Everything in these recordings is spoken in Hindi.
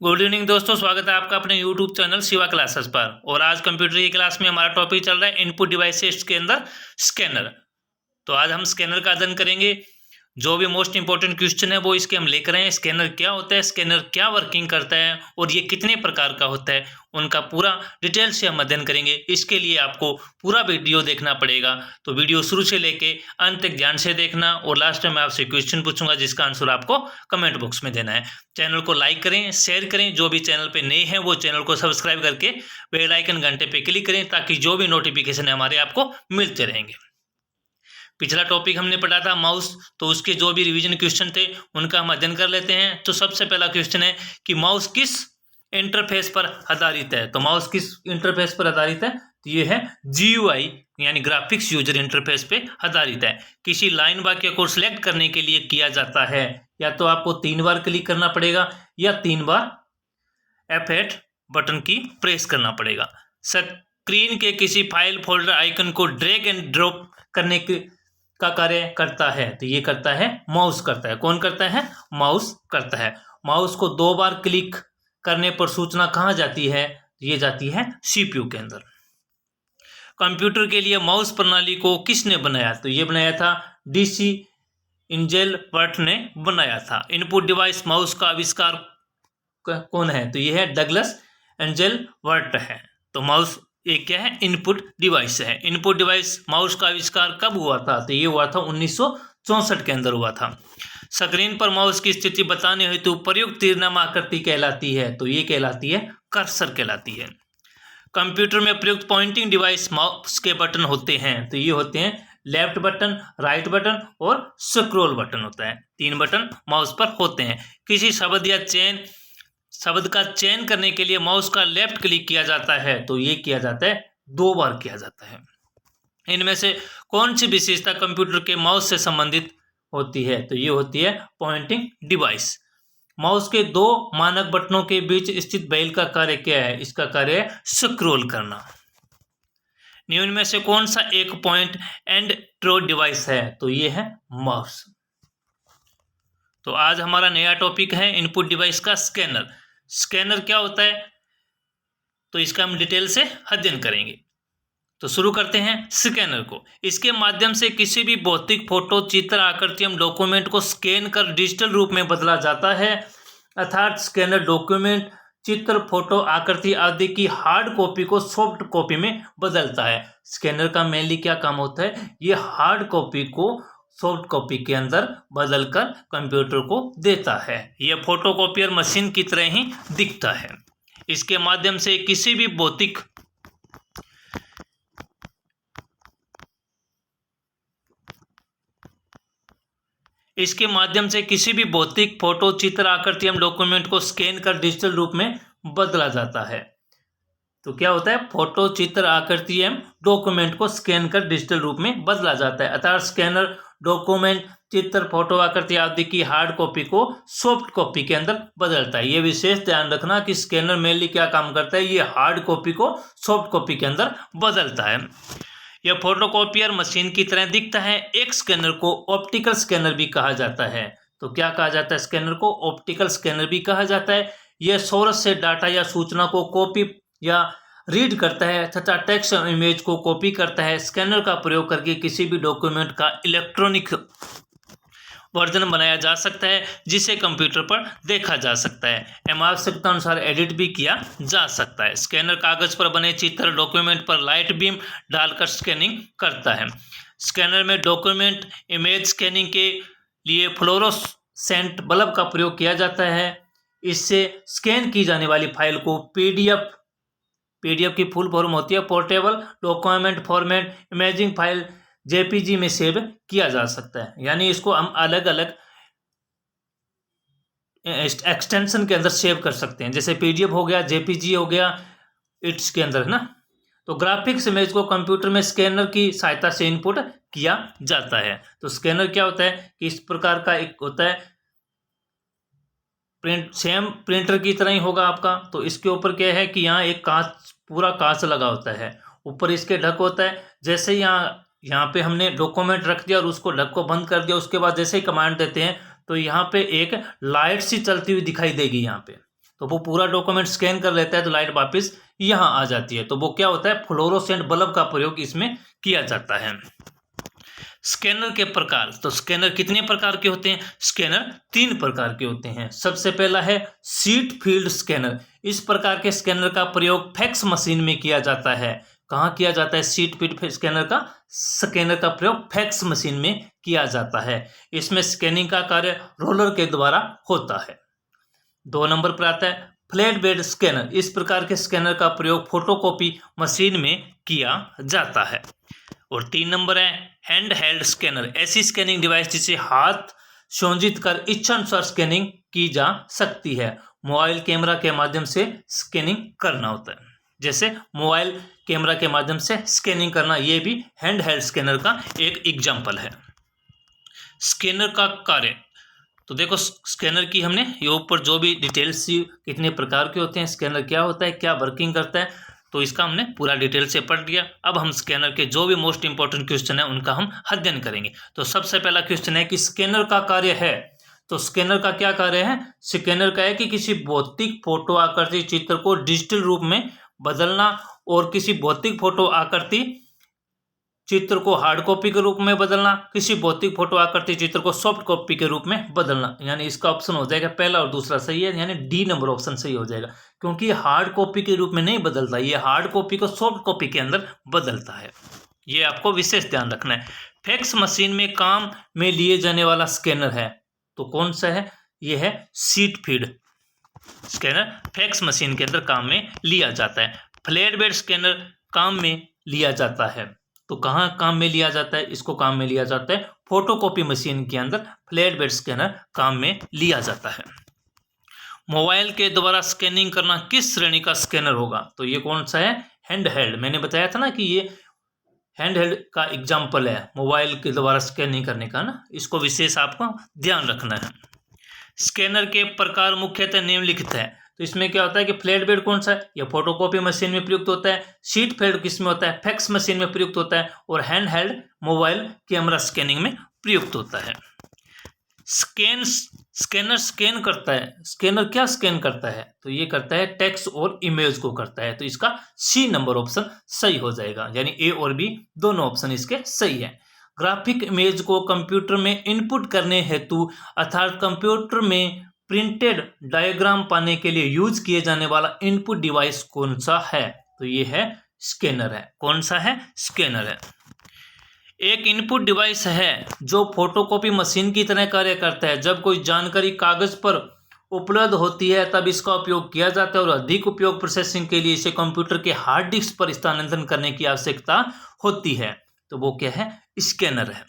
गुड इवनिंग दोस्तों, स्वागत है आपका अपने यूट्यूब चैनल शिवा क्लासेस पर। और आज कंप्यूटर की क्लास में हमारा टॉपिक चल रहा है इनपुट डिवाइसेस के अंदर स्कैनर। तो आज हम स्कैनर का अध्ययन करेंगे। जो भी मोस्ट इंपॉर्टेंट क्वेश्चन है वो इसके हम लेकर आए हैं। स्कैनर क्या होता है, स्कैनर क्या वर्किंग करता है और ये कितने प्रकार का होता है, उनका पूरा डिटेल से हम अध्ययन करेंगे। इसके लिए आपको पूरा वीडियो देखना पड़ेगा, तो वीडियो शुरू से लेके अंत तक ध्यान से देखना। और लास्ट में मैं आपसे क्वेश्चन पूछूंगा जिसका आंसर आपको कमेंट बॉक्स में देना है। चैनल को लाइक करें, शेयर करें। जो भी चैनल पे नए हैं वो चैनल को सब्सक्राइब करके बेल आइकन घंटे पे क्लिक करें, ताकि जो भी नोटिफिकेशन है हमारे आपको मिलते रहेंगे। पिछला टॉपिक हमने पढ़ा था माउस, तो उसके जो भी रिवीजन क्वेश्चन थे उनका हम अध्ययन कर लेते हैं। तो सबसे पहला क्वेश्चन है कि माउस किस इंटरफेस पर आधारित है। तो माउस किस इंटरफेस पर आधारित है, तो ये है GUI यानी ग्राफिक्स यूजर इंटरफेस पे आधारित है। किसी लाइन वाक्य को सिलेक्ट करने के लिए किया जाता है, या तो आपको 3 बार क्लिक करना पड़ेगा या 3 बार F8 बटन की प्रेस करना पड़ेगा। स्क्रीन के किसी फाइल फोल्डर आइकन को ड्रैग एंड ड्रॉप करने का कार्य करता है, तो ये करता है माउस करता है। कौन करता है? माउस करता है। माउस को 2 बार क्लिक करने पर सूचना कहाँ जाती है? ये जाती है CPU के अंदर। कंप्यूटर के लिए माउस प्रणाली को किसने बनाया? तो ये बनाया था DC एंजेलवर्थ ने बनाया था। इनपुट डिवाइस माउस का आविष्कार कौन है? तो ये है डगलस एंजेलवर्थ है। तो माउस एक क्या है? इनपुट डिवाइस है। इनपुट डिवाइस माउस का आविष्कार कब हुआ था? तो ये हुआ था 1964 के अंदर हुआ था। स्क्रीन पर माउस की स्थिति बताने हेतु प्रयुक्त तीरनामा आकृति कहलाती है, तो ये कहलाती है कर्सर कहलाती है। कंप्यूटर में प्रयुक्त पॉइंटिंग डिवाइस माउस के बटन होते हैं, तो ये होते हैं लेफ्ट बटन, राइट बटन और स्क्रॉल बटन होता है। 3 बटन माउस पर होते हैं। किसी शब्द का चयन करने के लिए माउस का लेफ्ट क्लिक किया जाता है, तो ये किया जाता है 2 बार किया जाता है। इनमें से कौन सी विशेषता कंप्यूटर के माउस से संबंधित होती है? तो ये होती है पॉइंटिंग डिवाइस। माउस के 2 मानक बटनों के बीच स्थित बेल का कार्य क्या है? इसका कार्य है स्क्रॉल करना। निम्न में से कौन सा एक पॉइंट एंड थ्रो डिवाइस है? तो ये है माउस। तो आज हमारा नया टॉपिक है इनपुट डिवाइस का स्कैनर। स्कैनर क्या होता है, तो इसका हम डिटेल से अध्ययन करेंगे। तो शुरू करते हैं स्कैनर को। इसके माध्यम से किसी भी भौतिक फोटो, चित्र, आकृति एवं डॉक्यूमेंट को स्कैन कर डिजिटल रूप में बदला जाता है। अर्थात स्कैनर डॉक्यूमेंट, चित्र, फोटो, आकृति आदि की हार्ड कॉपी को सॉफ्ट कॉपी में बदलता है। स्कैनर का मेनली क्या काम होता है? ये हार्ड कॉपी को सॉफ्ट कॉपी के अंदर बदलकर कंप्यूटर को देता है। यह फोटोकॉपियर मशीन की तरह ही दिखता है। इसके माध्यम से किसी भी भौतिक फोटो, चित्र, आकृति एवं डॉक्यूमेंट को स्कैन कर डिजिटल रूप में बदला जाता है। तो क्या होता है? फोटो, चित्र, आकृति एवं डॉक्यूमेंट को स्कैन कर डिजिटल रूप में बदला जाता है। अर्थात स्कैनर डॉक्यूमेंट, चित्र, फोटो, आकृति आदि की हार्ड कॉपी को सॉफ्ट कॉपी के अंदर बदलता है। ये विशेष ध्यान रखना कि स्कैनर मेनली क्या काम करता है? ये हार्ड कॉपी को सॉफ्ट कॉपी के अंदर बदलता है। यह फोटोकॉपियर मशीन की तरह दिखता है। एक स्कैनर को ऑप्टिकल स्कैनर भी कहा जाता है। तो क्या कहा जाता है? स्कैनर को ऑप्टिकल स्कैनर भी कहा जाता है। यह सोर्स से डाटा या सूचना को कॉपी या रीड करता है तथा टेक्स्ट और इमेज को कॉपी करता है। स्कैनर का प्रयोग करके किसी भी डॉक्यूमेंट का इलेक्ट्रॉनिक वर्जन बनाया जा सकता है, जिसे कंप्यूटर पर देखा जा सकता है एवं आवश्यकता अनुसार एडिट भी किया जा सकता है। स्कैनर कागज पर बने चित्र, डॉक्यूमेंट पर लाइट बीम डालकर स्कैनिंग करता है। स्कैनर में डॉक्यूमेंट इमेज स्कैनिंग के लिए फ्लोरोसेंट बल्ब का प्रयोग किया जाता है। इससे स्कैन की जाने वाली फाइल को पीडीएफ की फुल फॉर्म होती है portable document format, imaging file JPG में सेव किया जा सकता है। यानी इसको हम अलग अलग एक्सटेंशन के अंदर सेव कर सकते हैं, जैसे PDF हो गया, JPG हो गया, इट्स के अंदर है ना। तो ग्राफिक्स इमेज को कंप्यूटर में स्कैनर की सहायता से इनपुट किया जाता है। तो स्कैनर क्या होता है कि इस प्रकार का एक होता है, सेम प्रिंटर की तरह ही होगा आपका। तो इसके ऊपर क्या है कि यहाँ एक पूरा कांच लगा होता है, ऊपर इसके ढक होता है। जैसे यहाँ पे हमने डॉक्यूमेंट रख दिया और उसको ढक को बंद कर दिया, उसके बाद जैसे ही कमांड देते हैं तो यहाँ पे एक लाइट सी चलती हुई दिखाई देगी यहाँ पे। तो वो पूरा डॉक्यूमेंट स्कैन कर लेता है तो लाइट वापस यहाँ आ जाती है। तो वो क्या होता है, फ्लोरोसेंट बल्ब का प्रयोग इसमें किया जाता है। स्कैनर के प्रकार, तो स्कैनर कितने प्रकार के होते हैं? स्कैनर 3 प्रकार के होते हैं। सबसे पहला है शीट फील्ड स्कैनर। इस प्रकार के स्कैनर का प्रयोग फैक्स मशीन में किया जाता है। कहाँ किया जाता है? शीट फील्ड स्कैनर का प्रयोग फैक्स मशीन में किया जाता है। इसमें स्कैनिंग का कार्य रोलर के द्वारा होता है। 2 नंबर पर आता है फ्लैट बेड स्कैनर। इस प्रकार के स्कैनर का प्रयोग फोटोकॉपी मशीन में किया जाता है। और 3 नंबर है हैंड हेल्ड स्कैनर। ऐसी स्कैनिंग डिवाइस जिसे हाथ संयोजित कर इच्छानुसार स्कैनिंग की जा सकती है। मोबाइल कैमरा के माध्यम से स्कैनिंग करना होता है। जैसे मोबाइल कैमरा के माध्यम से स्कैनिंग करना, ये भी हैंड हेल्ड स्कैनर का एक एग्जाम्पल है। स्कैनर का कार्य, तो देखो स्कैनर की हमने ये ऊपर जो भी डिटेल्स कितने प्रकार के होते हैं, स्कैनर क्या होता है, क्या वर्किंग करता है, तो इसका हमने पूरा डिटेल से पढ़ लिया। अब हम स्कैनर के जो भी मोस्ट इंपॉर्टेंट क्वेश्चन है उनका हम अध्ययन करेंगे। तो सबसे पहला क्वेश्चन है कि स्कैनर का कार्य है, तो स्कैनर का क्या कार्य है? स्कैनर का है कि किसी भौतिक फोटो आकृति चित्र को डिजिटल रूप में बदलना और किसी भौतिक फोटो आकृति चित्र को हार्ड कॉपी के रूप में बदलना, किसी भौतिक फोटो आकृति चित्र को सॉफ्ट कॉपी के रूप में बदलना। यानी इसका ऑप्शन हो जाएगा पहला और दूसरा सही है, यानी डी नंबर ऑप्शन सही हो जाएगा, क्योंकि हार्ड कॉपी के रूप में नहीं बदलता, ये हार्ड कॉपी को सॉफ्ट कॉपी के अंदर बदलता है। ये आपको विशेष ध्यान रखना है। फैक्स मशीन में काम में लिए जाने वाला स्कैनर है, तो कौन सा है? ये है sheet feed scanner, fax machine के अंदर काम में लिया जाता है। फ्लैट बेड स्कैनर काम में लिया जाता है, तो कहाँ काम में लिया जाता है? इसको काम में लिया जाता है फोटोकॉपी मशीन के अंदर फ्लैट बेड स्कैनर काम में लिया जाता है। मोबाइल के द्वारा स्कैनिंग करना किस श्रेणी का स्कैनर होगा? तो ये कौन सा है? Hand held. मैंने बताया था ना कि ये हैंड हेल्ड का एग्जाम्पल है मोबाइल के द्वारा स्कैनिंग करने का ना, इसको विशेष आपको ध्यान रखना है। स्कैनर के प्रकार मुख्यतः निम्नलिखित है, तो इसमें क्या होता है कि फ्लैट बेड कौन सा है? यह फोटोकॉपी मशीन में प्रयुक्त होता है। शीट फीड किस में होता है? फैक्स मशीन में प्रयुक्त होता है। और hand held mobile camera scanning में प्रयुक्त होता है। स्कैनर स्कैन करता है, स्कैनर क्या स्कैन करता है? तो ये करता है टेक्स्ट और इमेज को करता है, तो इसका सी नंबर ऑप्शन सही हो जाएगा, यानी ए और बी दोनों ऑप्शन इसके सही है। ग्राफिक इमेज को कंप्यूटर में इनपुट करने हेतु अर्थात कंप्यूटर में प्रिंटेड डायग्राम पाने के लिए यूज किए जाने वाला इनपुट डिवाइस कौन सा है? तो ये है स्कैनर है। कौन सा है? स्कैनर है। एक इनपुट डिवाइस है जो फोटोकॉपी मशीन की तरह कार्य करता है। जब कोई जानकारी कागज पर उपलब्ध होती है तब इसका उपयोग किया जाता है और अधिक उपयोग प्रोसेसिंग के लिए इसे कंप्यूटर के हार्ड डिस्क पर स्थानांतरण करने की आवश्यकता होती है, तो वो क्या है? स्कैनर है।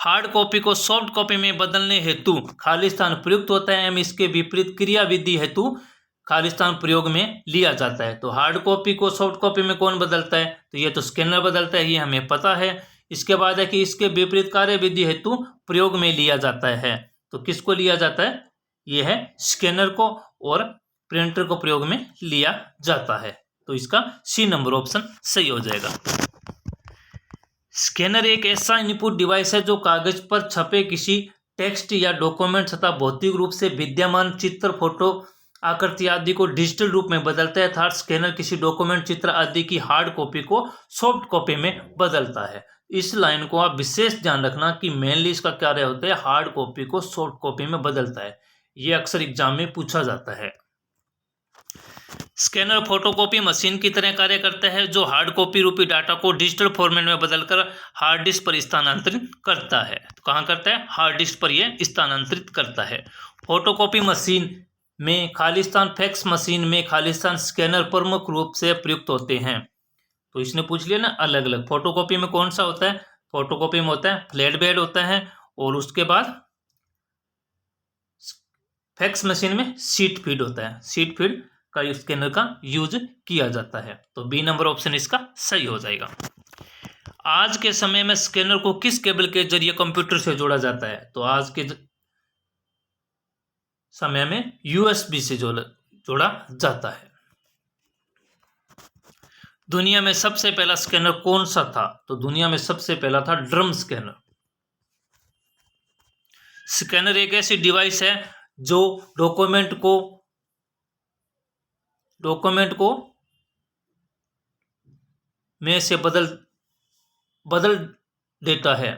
हार्ड कॉपी को सॉफ्ट कॉपी में बदलने हेतु खालिस्तान प्रयुक्त होता है एवं इसके विपरीत क्रियाविधि हेतु खालिस्तान प्रयोग में लिया जाता है। तो हार्ड कॉपी को सॉफ्ट कॉपी में कौन बदलता है? तो ये तो स्कैनर बदलता है, ये हमें पता है। इसके बाद है कि इसके विपरीत कार्यविधि हेतु प्रयोग में लिया जाता है, तो किसको लिया जाता है? ये है स्कैनर को, और प्रिंटर को प्रयोग में लिया जाता है, तो इसका सी नंबर ऑप्शन सही हो जाएगा। स्कैनर एक ऐसा इनपुट डिवाइस है जो कागज पर छपे किसी टेक्स्ट या डॉक्यूमेंट तथा भौतिक रूप से विद्यमान चित्र, फोटो, आकृति आदि को डिजिटल रूप में बदलता है। अर्थात स्कैनर किसी डॉक्यूमेंट, चित्र आदि की हार्ड कॉपी को सॉफ्ट कॉपी में बदलता है। इस लाइन को आप विशेष ध्यान रखना कि मेनली इसका कार्य होता है हार्ड कॉपी को सॉफ्ट कॉपी में बदलता है। ये अक्सर एग्जाम में पूछा जाता है। स्कैनर फोटोकॉपी मशीन की तरह कार्य करता है जो हार्ड कॉपी रूपी डाटा को डिजिटल फॉर्मेट में बदलकर हार्ड डिस्क पर स्थानांतरित करता है। तो कहाँ करता है? हार्ड डिस्क पर यह स्थानांतरित करता है। फोटोकॉपी मशीन में खालिस्तान, फैक्स मशीन में खालिस्तान स्कैनर प्रमुख रूप से प्रयुक्त होते हैं। तो इसने पूछ लिया ना अलग अलग। फोटोकॉपी में कौन सा होता है? फोटोकॉपी में होता है फ्लैट बेड होता है, और उसके बाद फैक्स मशीन में शीट फीड होता है। शीट फीड का स्कैनर का यूज किया जाता है, तो बी नंबर ऑप्शन इसका सही हो जाएगा। आज के समय में स्कैनर को किस केबल के जरिए कंप्यूटर से जोड़ा जाता है? तो आज के समय में यूएसबी से जोड़ा जाता है। दुनिया में सबसे पहला स्कैनर कौन सा था? तो दुनिया में सबसे पहला था ड्रम स्कैनर। स्कैनर एक ऐसी डिवाइस है जो डॉक्यूमेंट को में से बदल देता है।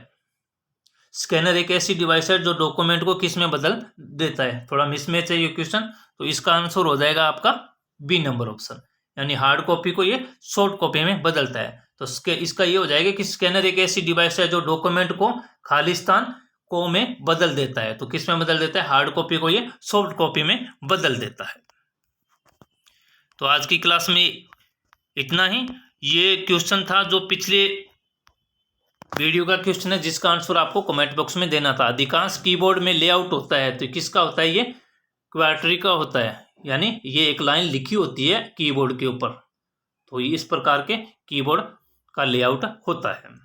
स्कैनर एक ऐसी डिवाइस है जो डॉक्यूमेंट को किस में बदल देता है। थोड़ा मिसमैच है ये क्वेश्चन, तो इसका आंसर हो जाएगा आपका बी नंबर ऑप्शन, यानी हार्ड कॉपी को ये सॉफ्ट कॉपी में बदलता है। तो इसका ये हो जाएगा कि स्कैनर एक ऐसी डिवाइस है जो डॉक्यूमेंट को खालिस्तान को में बदल देता है। तो किस में बदल देता है? हार्ड कॉपी को ये सॉफ्ट कॉपी में बदल देता है। तो आज की क्लास में इतना ही। ये क्वेश्चन था जो पिछले वीडियो का क्वेश्चन है, जिसका आंसर आपको कमेंट बॉक्स में देना था। अधिकांश कीबोर्ड में लेआउट होता है, तो किसका होता है? ये क्वाड्री का होता है, यानी ये एक लाइन लिखी होती है कीबोर्ड के ऊपर। तो इस प्रकार के कीबोर्ड का लेआउट होता है।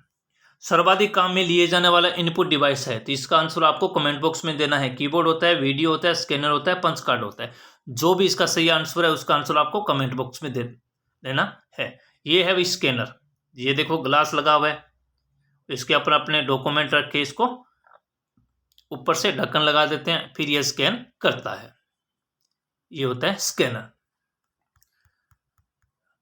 सर्वाधिक काम में लिए जाने वाला इनपुट डिवाइस है, तो इसका आंसर आपको कमेंट बॉक्स में देना है। कीबोर्ड होता है, वीडियो होता है, स्कैनर होता है, पंच कार्ड होता है। जो भी इसका सही आंसर है उसका आंसर आपको कमेंट बॉक्स में देना है। ये है स्कैनर। ये देखो ग्लास लगा हुआ है, इसके ऊपर अपने डॉक्यूमेंट रख के इसको ऊपर से ढक्कन लगा देते हैं, फिर ये स्कैन करता है। ये होता है स्कैनर।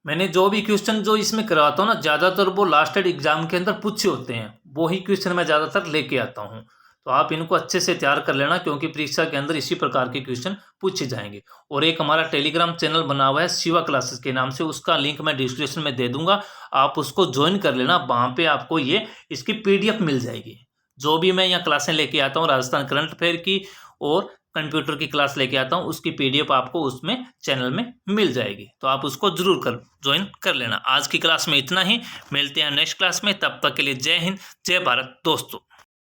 मैंने जो भी क्वेश्चन जो इसमें करवाता हूँ ना, ज़्यादातर वो लास्ट एग्जाम के अंदर पूछे होते हैं, वो ही क्वेश्चन मैं ज़्यादातर लेके आता हूँ। तो आप इनको अच्छे से तैयार कर लेना, क्योंकि परीक्षा के अंदर इसी प्रकार के क्वेश्चन पूछे जाएंगे। और एक हमारा टेलीग्राम चैनल बना हुआ है शिवा क्लासेस के नाम से, उसका लिंक मैं डिस्क्रिप्शन में दे दूंगा, आप उसको ज्वाइन कर लेना। वहाँ पे आपको ये इसकी PDF मिल जाएगी। जो भी मैं यहाँ क्लासें लेके आता हूँ राजस्थान करंट अफेयर की और कंप्यूटर की क्लास लेके आता हूँ, उसकी PDF आपको उसमें चैनल में मिल जाएगी। तो आप उसको जरूर ज्वाइन कर लेना। आज की क्लास में इतना ही, मिलते हैं नेक्स्ट क्लास में। तब तक के लिए जय हिंद, जय भारत दोस्तों।